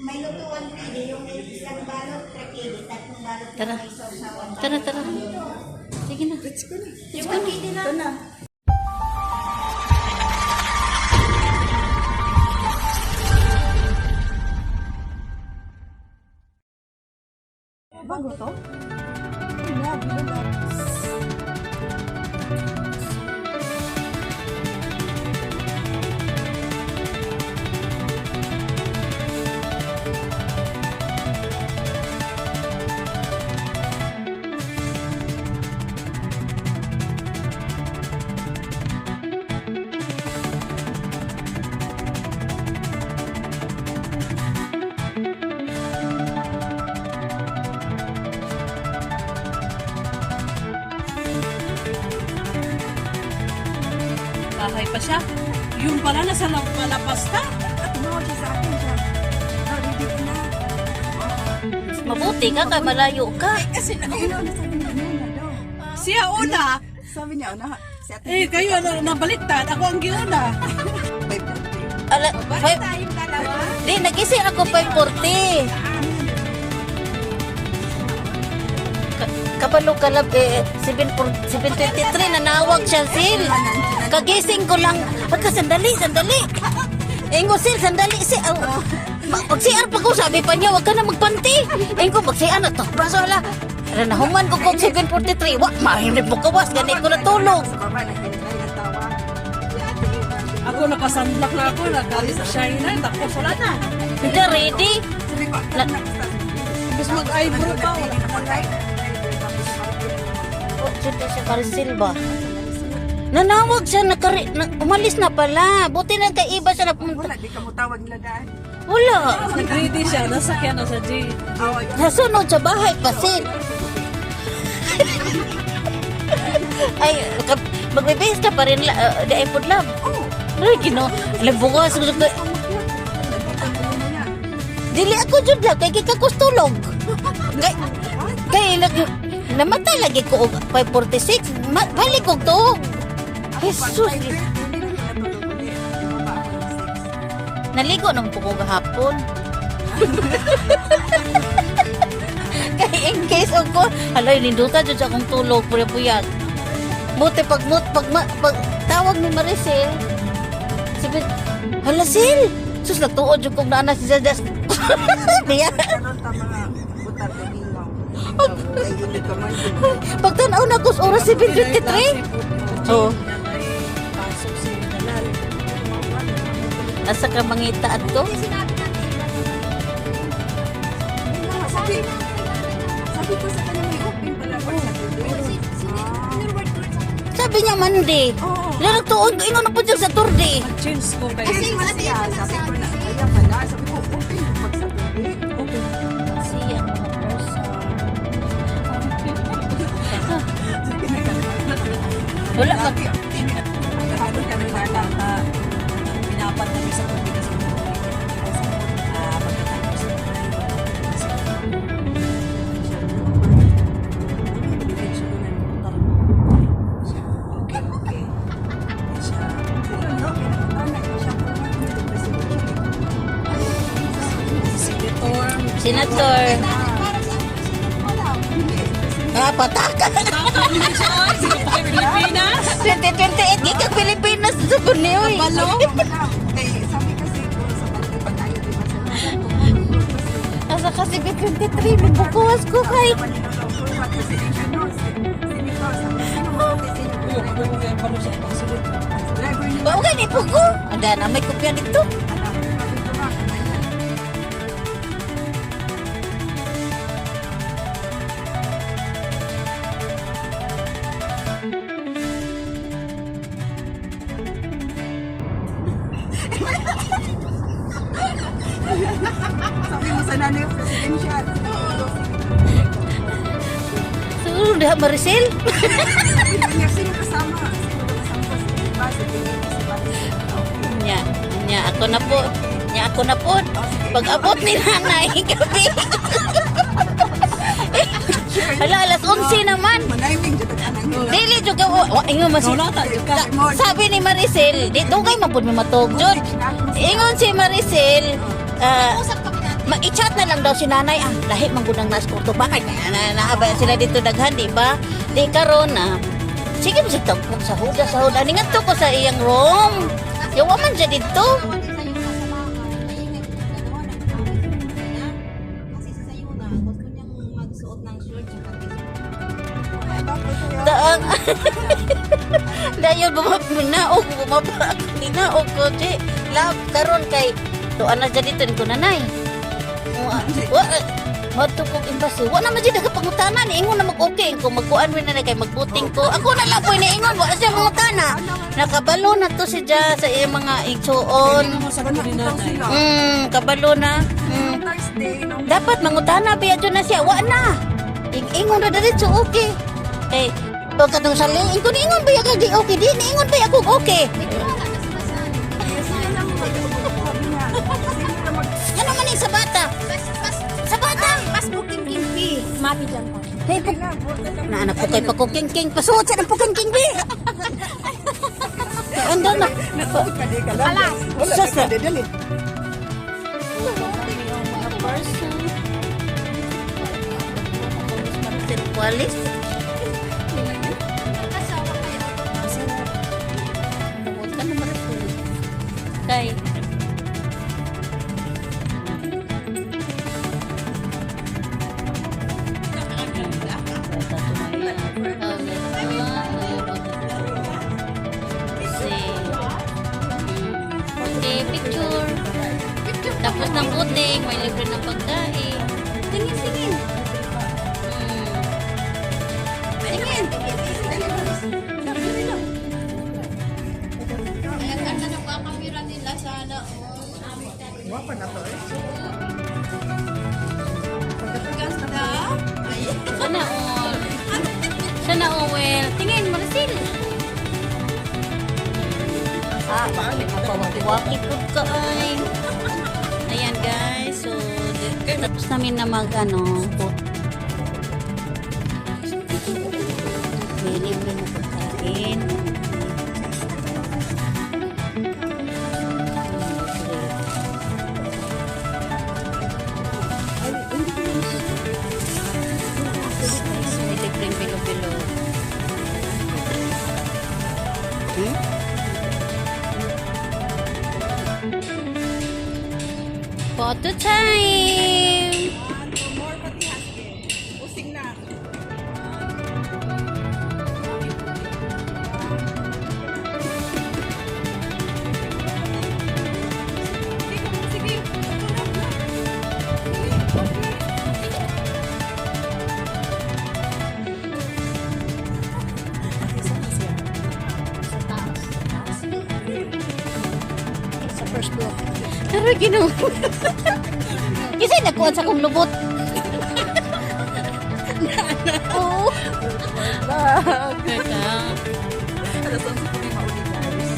May lutuan pili, yung isang balot, 3 kg, 3 balot na Tara. may sausawan. Tara, tara. Sige na. Let's go na. Yung pili na. Ito na. Bago to? Wala, bilog. Bahay pa siya. Yung pala nasa labas na. At tumawag siya sa akin siya. Ready ka na. Mabuti ka kay malayo ka. Kasi nasabi niya na daw. Siya una. Sabi niya, na, si ate. Eh, kayo nabaliktad. Ako ang giuna. Ala, five, Tayong dalawa. di, nagising ako 5:40. Kabalo kalab, 7:23, nanawag siya, Sil. Kagising ko lang, sandali. Ingo, Sil, sandali, Sil. Pag-CR pa ko, sabi pa niya, wag ka na magpanti. Ingo, pag-CR na to, braso, ala. Nahuman ko kong 7:43. Wak, mahimrip mo kawas, ganit ko natulog. Ako nakasunblock na ako. Naka-shine na. Tapos wala na. Hindi, ready? Tapos mag-eyebrow pa. Wala na. Oh, dito si Maricel ba? Nanawag siya, umalis na pala. Buti na kay iba siya na pumunta. Wala, di ka mo tawag nila dahil. Wala. Nag-ready siya. Nasakyan na sa G. Nasunod sa bahay kasi. Ay, magbibihis ka pa rin. Di ay po lang. Ay, alam bukas. Dili ako dyan lang. Kaya kikakustulog. Kaya namatay lagi ko 5:46. Balik ko to. Jesus. Naligo nang po ko gahapon. Kaya in case ako, halay, lindutan dyan sa akong tulog, puyag. Buti pag tawag ni Maricel, sabi, hala Sil, sus, nagtuod yung kong naanak si Zadas. Niya. Pagtanaw na ko sa oras 7:53. Oo. Pasok si Nalal. Asa ka mangita ato? Sabi ko sa kanya may open pala pa sa today. Sabi niya Monday. Wala nagtuod, ingon na po dyan sa Turday. Change ko kayo. Kasi siya, sabi ko na, kaya pala, sabi ko, open yung pag sa today. Siya, mga person. Wala ka. Sabi kami na Pinapat kami sa tubig kasi pagkatapos Senator. Patakan. Pilipinas? 2028, gigag Pilipinas sa Borneo. Balo? sabi kasi ko sa pag tayo, di ba sa Asa kasi 23, may bukuwas ko kay. Bawag ni Pugo. Ada na may kopya dito. Sabi mo sa nanay yung presidential. Siguro diha Maricel. Sino kasama? Nya ako na po. Pag abot ni nanay gabi. Hala, alas 11 naman. Manaying dito ka nang Dili juga ingon mas sabi ni Maricel, di dugay man pud mi matog jud. Ingon si Maricel, Ma-chat na lang daw si nanay, lahi man gud nang naskurto. Bakit? Naabay sila dito daghan, di ba? Di karon na. Sige mo sa tagpong sahod. Ani nga to ko sa iyang room. Yawa man siya dito. Daang. Dayon bumabinaog ko di. Love karon kay tuan na dyan dito ko nanay. Mato kong imbasi. Wa naman dyan nagpangutanan. Ingon na mag-okay ko. Magkuan rin na kay magbuting ko. Ako na lang po iniingon. Wa siya mangutana. Nakabalo na to si Dja sa iyang mga igsuon. Kabalo na. Thursday, nung Dapat mangutana. Biya dyan na siya. Wa na. Ingon na dali so okay. Eh, pag katong sali. Ingon ba ka di okay? Di ingon ba ako okay? Ano man yung sa bata? Sa bata? mas booking king fee. Mapi dyan po. Hey, na anak ko kay pakuking-king. Pasuot siya ng puking-king, bi. Andal na. Alas. Sus na. Dali. Mga person. Walis. Huwag ka naman ako. Kay. Okay, picture. Tapos ng puting, may libre ng pagkain. Tingin. Tingin. Wapa na to eh. Sana all. Tingin, marasil. Waki food ka ay. Ayan guys, so tapos namin na may libre na pagkain. May libreng bilo-bilo. Photo time! More patihan. Using na. Sige. Sa first floor. Pero kasi nakuha sa kong lubot. Oo. Kaya. Alas 11 po may mauli guys.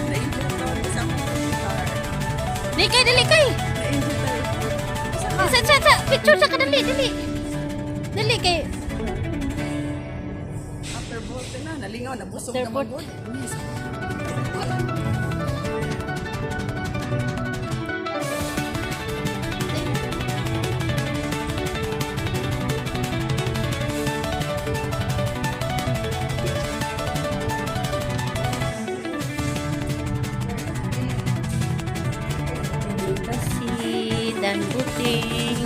Na-enjoy ko sa Dili kay. Sa picture sa kadali. Dali kay. after bolt na nalingaw na busog After na bolt. magod. Kasi dan buting.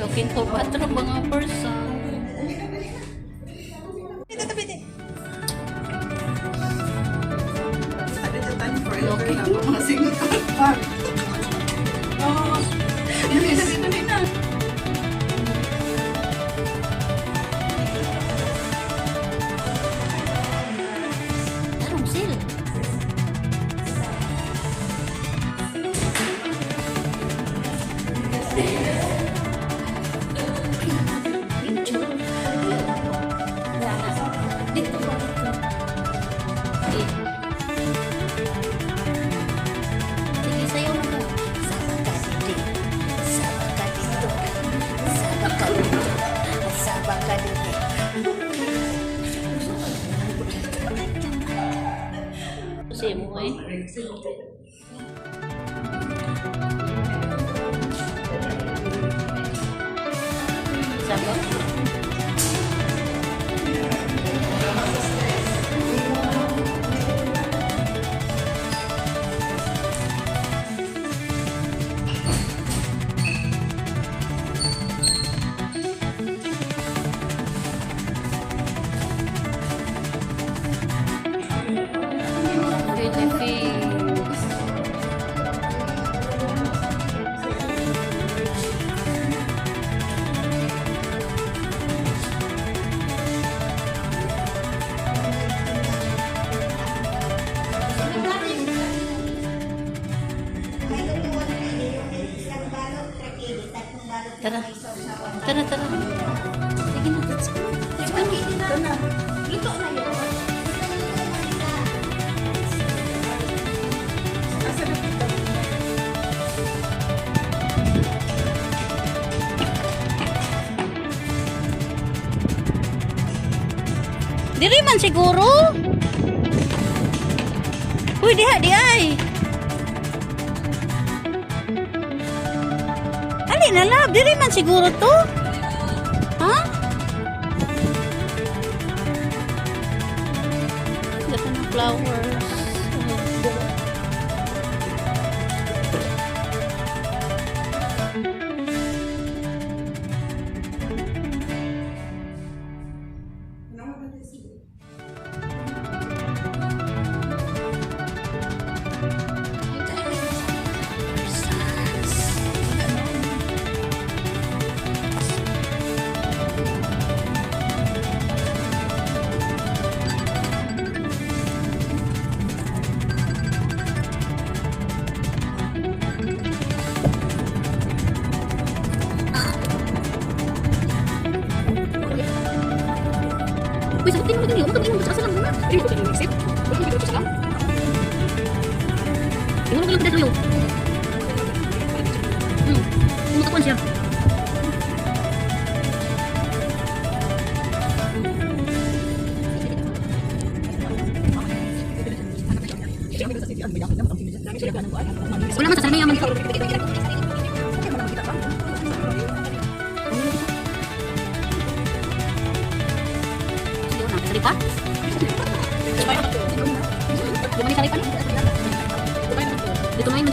Looking for patron mga person. Ano Uy. Sabi. Philippines. Tara. Tara, tara. Sige na, let's go. Let's go. Ito na. Luto na yun. Diri man siguro. Uy, diha, di ay. Ali na lab, diri man siguro to. Ha? Ganda ng flowers. Uy, sagutin mo din yun. Huwag kang inom sa kasalang muna. Hindi mo kang isip. Huwag kang inom sa kasalang. Iwan ko lang kita tuyo. Umutakuan siya. Wala man sa sarami yaman. Salipa? Di ba yung salipa? Dito na yung